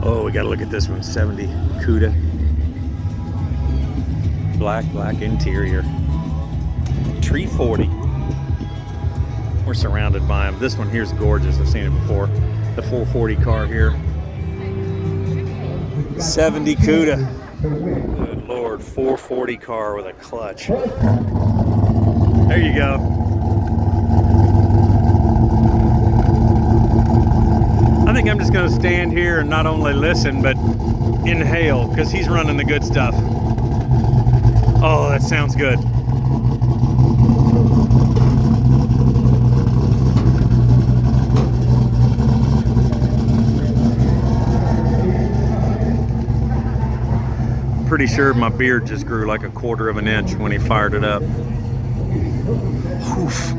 Oh, we gotta look at this one. 70 CUDA. Black interior. Tree 40. We're surrounded by them. This one here's gorgeous. I've seen it before. The 440 car here. 70 CUDA. Good Lord, 440 car with a clutch. There you go. I think I'm just gonna stand here and not only listen, but inhale, because he's running the good stuff. Oh, that sounds good. Pretty sure my beard just grew like 1/4 of an inch when he fired it up. Oof.